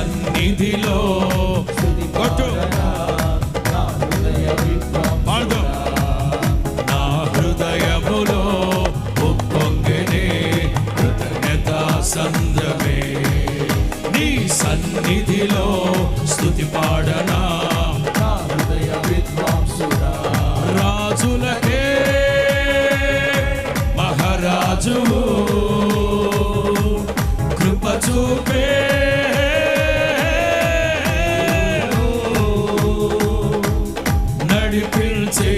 సన్నిధిలో కొట్టు పాడు నా హృదయములో ఉప్పొంగెనే కృతజ్ఞతా సంద్రమే నీ సన్నిధిలో స్తుతి పాడనా హృదయ విద్వాంసుడా రాజులకే మహారాజువు కృప చూపే నడిపించే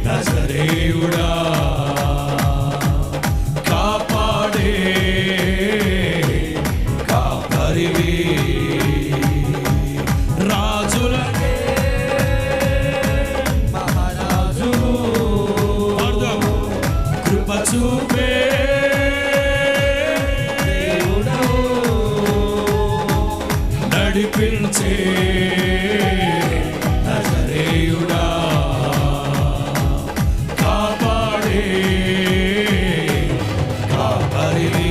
నజరేయుడా కాపాడే కాపరివి రాజులకే మహారాజువు కృప చూపే నడిపించే నజరేయుడా కాపాడే కాపరివి